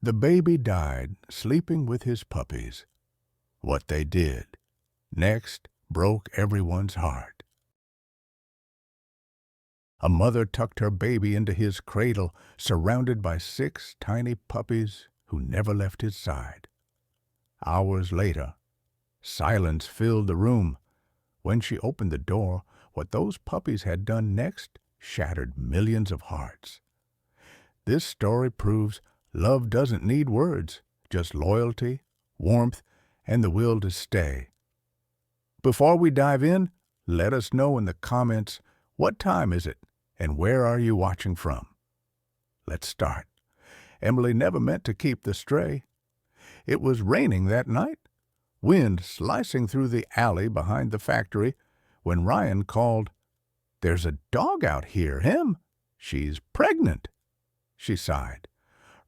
The baby died sleeping with his puppies. What they did next broke everyone's heart. A mother tucked her baby into his cradle, surrounded by 6 tiny puppies who never left his side. Hours later, silence filled the room. When she opened the door, what those puppies had done next shattered millions of hearts. This story proves love doesn't need words, just loyalty, warmth, and the will to stay. Before we dive in, let us know in the comments, what time is it and where are you watching from? Let's start. Emily never meant to keep the stray. It was raining that night, wind slicing through the alley behind the factory, when Ryan called, "There's a dog out here, Em. She's pregnant." She sighed.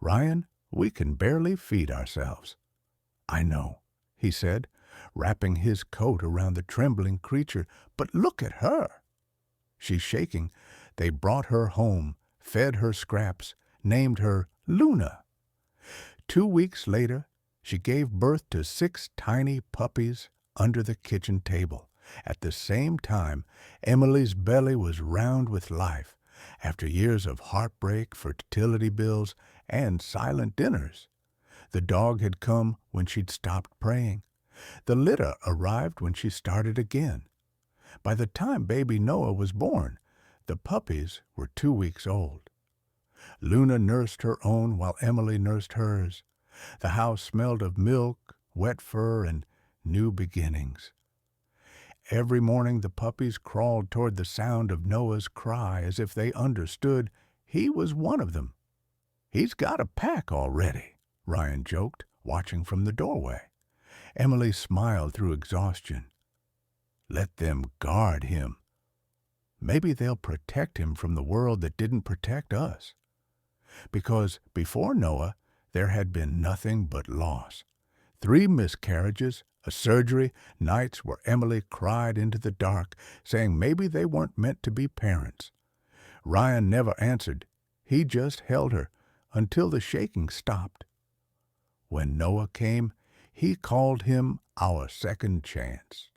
"Ryan, we can barely feed ourselves." "I know," he said, wrapping his coat around the trembling creature, "but look at her." She's shaking. They brought her home, fed her scraps, named her Luna. 2 weeks later, she gave birth to 6 tiny puppies under the kitchen table. At the same time, Emily's belly was round with life, after years of heartbreak, fertility bills, and silent dinners. The dog had come when she'd stopped praying. The litter arrived when she started again. By the time baby Noah was born, the puppies were 2 weeks old. Luna nursed her own while Emily nursed hers. The house smelled of milk, wet fur, and new beginnings. Every morning the puppies crawled toward the sound of Noah's cry as if they understood he was one of them. "He's got a pack already," Ryan joked, watching from the doorway. Emily smiled through exhaustion. "Let them guard him. Maybe they'll protect him from the world that didn't protect us." Because before Noah, there had been nothing but loss. 3 miscarriages, a surgery, nights where Emily cried into the dark, saying maybe they weren't meant to be parents. Ryan never answered. He just held her until the shaking stopped. When Noah came, he called him our second chance.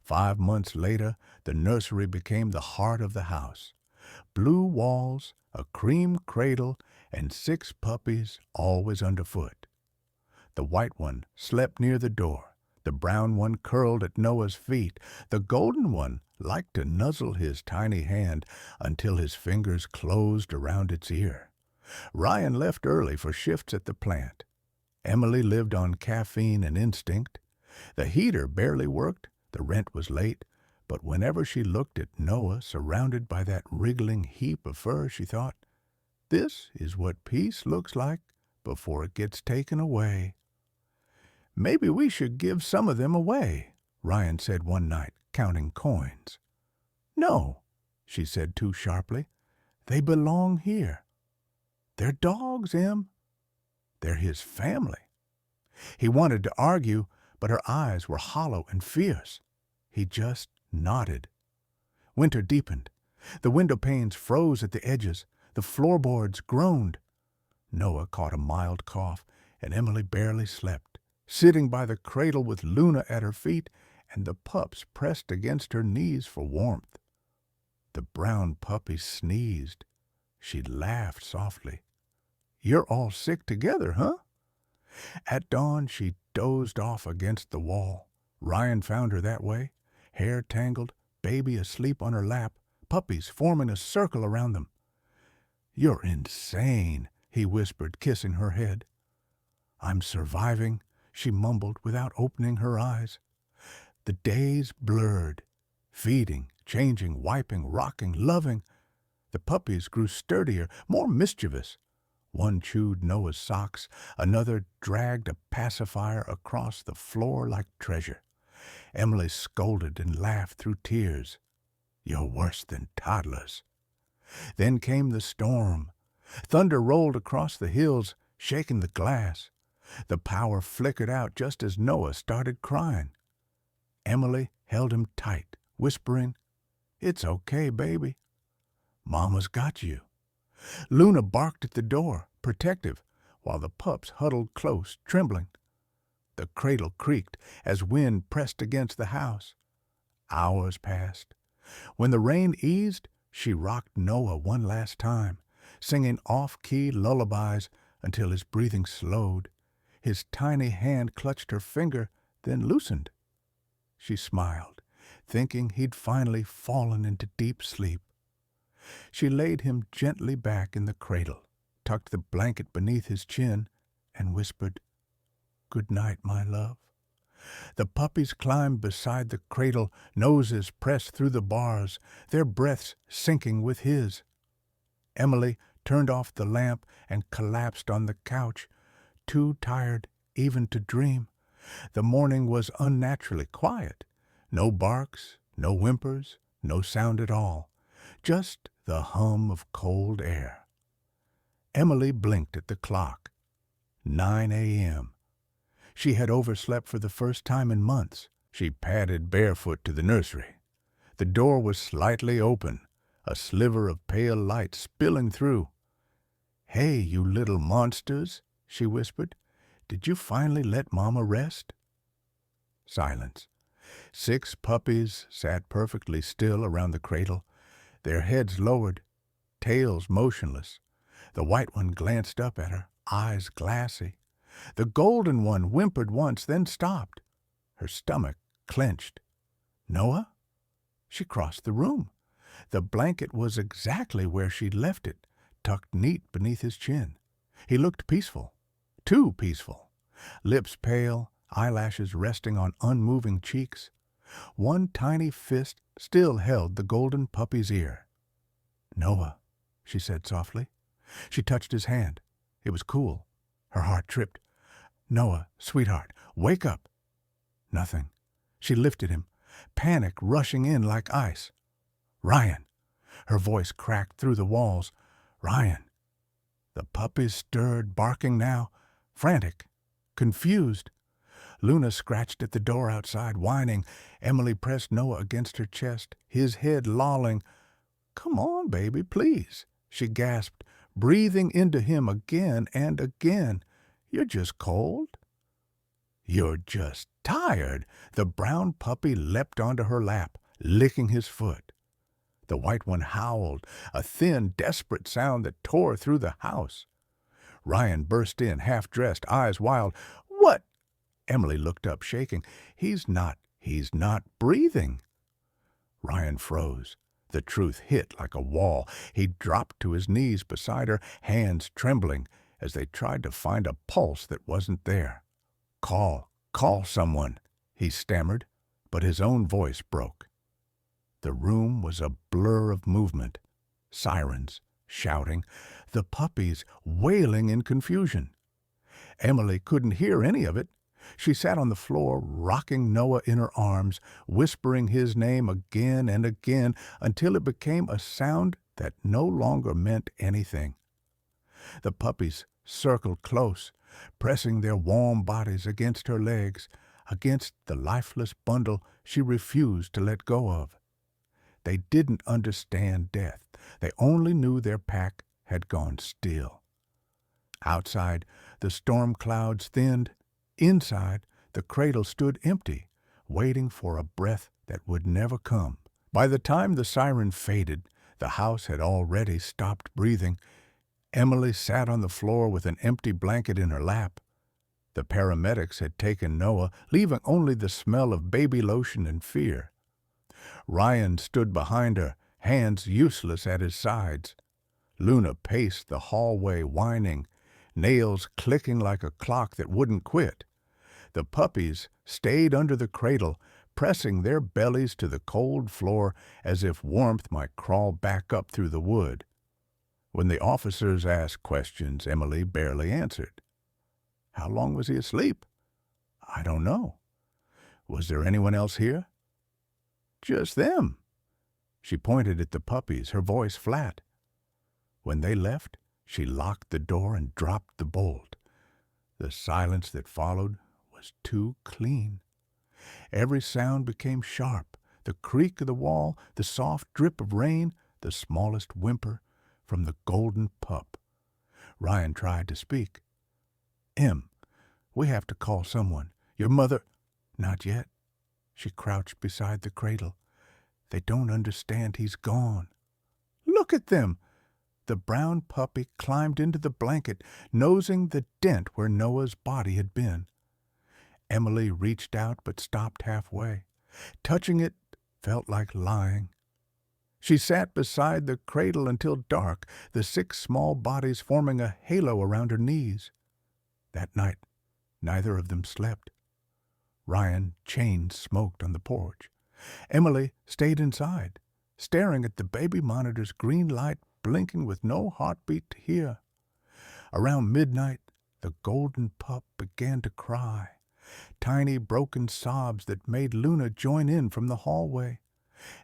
5 months later, the nursery became the heart of the house. Blue walls, a cream cradle, and 6 puppies always underfoot. The white one slept near the door. The brown one curled at Noah's feet. The golden one liked to nuzzle his tiny hand until his fingers closed around its ear. Ryan left early for shifts at the plant. Emily lived on caffeine and instinct. The heater barely worked, the rent was late, but whenever she looked at Noah surrounded by that wriggling heap of fur, she thought, "This is what peace looks like before it gets taken away." "Maybe we should give some of them away," Ryan said one night, counting coins. "No," she said too sharply. "They belong here. They're dogs, Em. They're his family." He wanted to argue, but her eyes were hollow and fierce. He just nodded. Winter deepened. The window panes froze at the edges. The floorboards groaned. Noah caught a mild cough, and Emily barely slept, sitting by the cradle with Luna at her feet and the pups pressed against her knees for warmth. The brown puppy sneezed. She laughed softly. "You're all sick together, huh?" At dawn, she dozed off against the wall. Ryan found her that way, hair tangled, baby asleep on her lap, puppies forming a circle around them. "You're insane," he whispered, kissing her head. "I'm surviving," she mumbled without opening her eyes. The days blurred, feeding, changing, wiping, rocking, loving. The puppies grew sturdier, more mischievous. One chewed Noah's socks, another dragged a pacifier across the floor like treasure. Emily scolded and laughed through tears. "You're worse than toddlers." Then came the storm. Thunder rolled across the hills, shaking the glass. The power flickered out just as Noah started crying. Emily held him tight, whispering, "It's okay, baby. Mama's got you." Luna barked at the door, protective, while the pups huddled close, trembling. The cradle creaked as wind pressed against the house. Hours passed. When the rain eased, she rocked Noah one last time, singing off-key lullabies until his breathing slowed. His tiny hand clutched her finger, then loosened. She smiled, thinking he'd finally fallen into deep sleep. She laid him gently back in the cradle, tucked the blanket beneath his chin, and whispered, "Good night, my love." The puppies climbed beside the cradle, noses pressed through the bars, their breaths syncing with his. Emily turned off the lamp and collapsed on the couch, too tired even to dream. The morning was unnaturally quiet. No barks, no whimpers, no sound at all. Just the hum of cold air. Emily blinked at the clock. 9 a.m. She had overslept for the first time in months. She padded barefoot to the nursery. The door was slightly open, a sliver of pale light spilling through. "Hey, you little monsters," she whispered. "Did you finally let Mama rest?" Silence. 6 puppies sat perfectly still around the cradle, their heads lowered, tails motionless. The white one glanced up at her, eyes glassy. The golden one whimpered once, then stopped. Her stomach clenched. "Noah?" She crossed the room. The blanket was exactly where she'd left it, tucked neat beneath his chin. He looked peaceful, too peaceful. Lips pale, eyelashes resting on unmoving cheeks. One tiny fist still held the golden puppy's ear. "Noah," she said softly. She touched his hand. It was cool. Her heart tripped. "Noah, sweetheart, wake up." Nothing. She lifted him, panic rushing in like ice. "Ryan." Her voice cracked through the walls. "Ryan." The puppies stirred, barking now, frantic, confused. Luna scratched at the door outside, whining. Emily pressed Noah against her chest, his head lolling. "Come on, baby, please," she gasped, breathing into him again and again. "You're just cold." "You're just tired." The brown puppy leapt onto her lap, licking his foot. The white one howled, a thin, desperate sound that tore through the house. Ryan burst in, half-dressed, eyes wild. "What?" Emily looked up, shaking. He's not breathing." Ryan froze. The truth hit like a wall. He dropped to his knees beside her, hands trembling, as they tried to find a pulse that wasn't there. Call someone," he stammered, but his own voice broke. The room was a blur of movement. Sirens, shouting, the puppies wailing in confusion. Emily couldn't hear any of it. She sat on the floor, rocking Noah in her arms, whispering his name again and again until it became a sound that no longer meant anything. The puppies circled close, pressing their warm bodies against her legs, against the lifeless bundle she refused to let go of. They didn't understand death. They only knew their pack had gone still. Outside, the storm clouds thinned. Inside, the cradle stood empty, waiting for a breath that would never come. By the time the siren faded, the house had already stopped breathing. Emily sat on the floor with an empty blanket in her lap. The paramedics had taken Noah, leaving only the smell of baby lotion and fear. Ryan stood behind her, hands useless at his sides. Luna paced the hallway, whining, nails clicking like a clock that wouldn't quit. The puppies stayed under the cradle, pressing their bellies to the cold floor as if warmth might crawl back up through the wood. When the officers asked questions, Emily barely answered. How long was he asleep? I don't know. Was there anyone else here? Just them. She pointed at the puppies, her voice flat. When they left, she locked the door and dropped the bolt. The silence that followed was too clean. Every sound became sharp, the creak of the wall, the soft drip of rain, the smallest whimper from the golden pup. Ryan tried to speak. "Em, we have to call someone. Your mother—" "Not yet." She crouched beside the cradle. "They don't understand he's gone." "Look at them!" The brown puppy climbed into the blanket, nosing the dent where Noah's body had been. Emily reached out but stopped halfway. Touching it felt like lying. She sat beside the cradle until dark, the 6 small bodies forming a halo around her knees. That night, neither of them slept. Ryan chain smoked on the porch. Emily stayed inside, staring at the baby monitor's green light blinking with no heartbeat to hear. Around midnight, the golden pup began to cry, tiny broken sobs that made Luna join in from the hallway.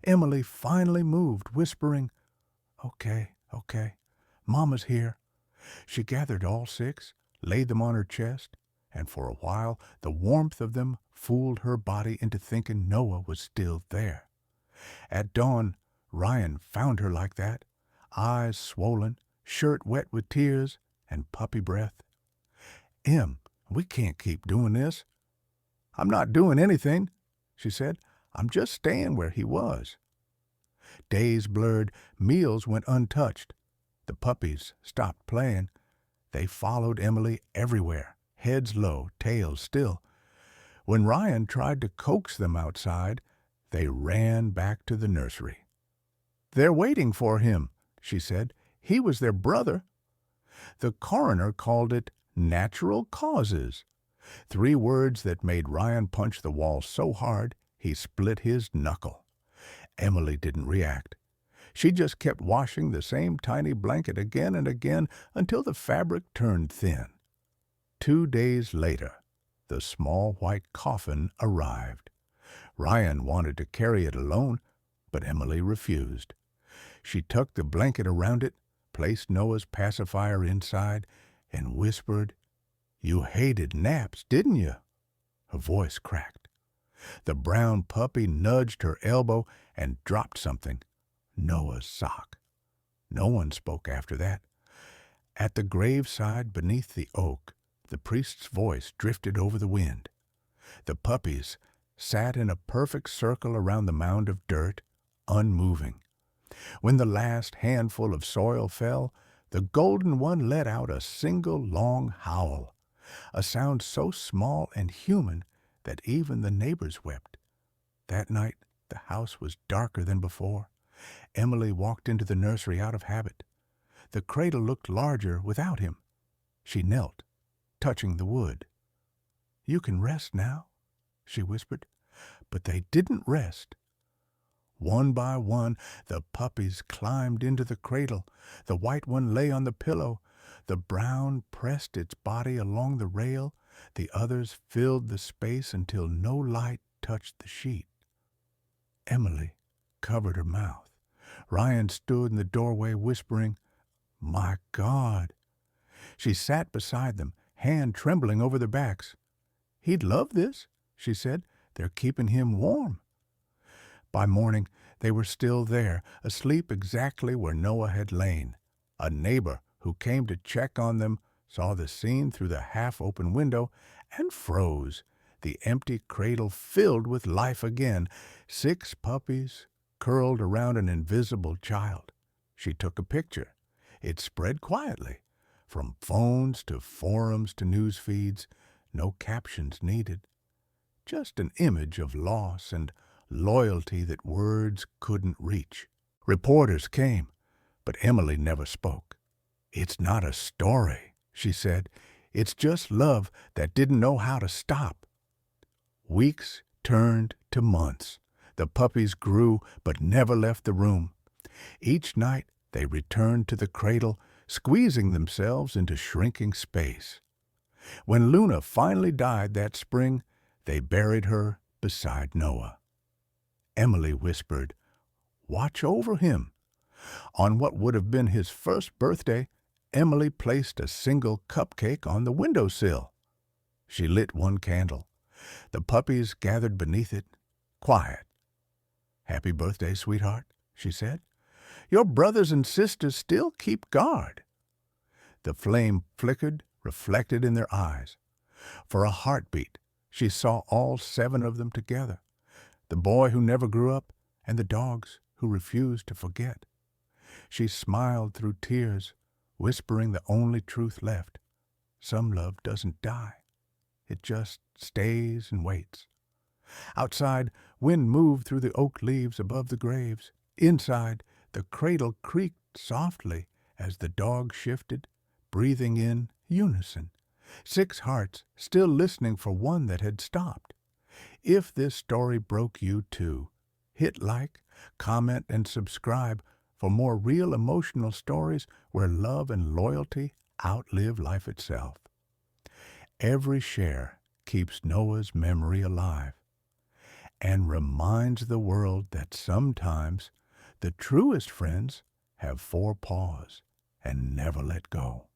Emily finally moved, whispering, "Okay, okay, Mama's here." She gathered all 6, laid them on her chest, and for a while the warmth of them fooled her body into thinking Noah was still there. At dawn, Ryan found her like that, eyes swollen, shirt wet with tears, and puppy breath. "Em, we can't keep doing this." "I'm not doing anything," she said. "I'm just staying where he was." Days blurred, meals went untouched. The puppies stopped playing. They followed Emily everywhere, heads low, tails still. When Ryan tried to coax them outside, they ran back to the nursery. "They're waiting for him," she said. "He was their brother." The coroner called it natural causes, 3 words that made Ryan punch the wall so hard he split his knuckle. Emily didn't react. She just kept washing the same tiny blanket again and again until the fabric turned thin. 2 days later, the small white coffin arrived. Ryan wanted to carry it alone, but Emily refused. She tucked the blanket around it, placed Noah's pacifier inside, and whispered, "You hated naps, didn't you?" Her voice cracked. The brown puppy nudged her elbow and dropped something, Noah's sock. No one spoke after that. At the graveside beneath the oak, the priest's voice drifted over the wind. The puppies sat in a perfect circle around the mound of dirt, unmoving. When the last handful of soil fell, the golden one let out a single long howl, a sound so small and human that even the neighbors wept. That night, the house was darker than before. Emily walked into the nursery out of habit. The cradle looked larger without him. She knelt, touching the wood. "You can rest now," she whispered. But they didn't rest. One by one, the puppies climbed into the cradle. The white one lay on the pillow. The brown pressed its body along the rail. The others filled the space until no light touched the sheet. Emily covered her mouth. Ryan stood in the doorway whispering, "My God." She sat beside them, hand trembling over their backs. "He'd love this," she said. "They're keeping him warm." By morning, they were still there, asleep exactly where Noah had lain. A neighbor who came to check on them saw the scene through the half-open window and froze, the empty cradle filled with life again, 6 puppies curled around an invisible child. She took a picture. It spread quietly, from phones to forums to news feeds, no captions needed. Just an image of loss and loyalty that words couldn't reach. Reporters came, but Emily never spoke. "It's not a story," she said. "It's just love that didn't know how to stop." Weeks turned to months. The puppies grew but never left the room. Each night they returned to the cradle, squeezing themselves into shrinking space. When Luna finally died that spring, they buried her beside Noah. Emily whispered, "Watch over him." On what would have been his first birthday, Emily placed a single cupcake on the windowsill. She lit one candle. The puppies gathered beneath it, quiet. "Happy birthday, sweetheart," she said. "Your brothers and sisters still keep guard." The flame flickered, reflected in their eyes. For a heartbeat, she saw all 7 of them together, the boy who never grew up and the dogs who refused to forget. She smiled through tears, whispering the only truth left. Some love doesn't die. It just stays and waits. Outside, wind moved through the oak leaves above the graves. Inside, the cradle creaked softly as the dog shifted, breathing in unison. 6 hearts still listening for one that had stopped. If this story broke you too, hit like, comment, and subscribe for more real emotional stories where love and loyalty outlive life itself. Every share keeps Noah's memory alive and reminds the world that sometimes the truest friends have 4 paws and never let go.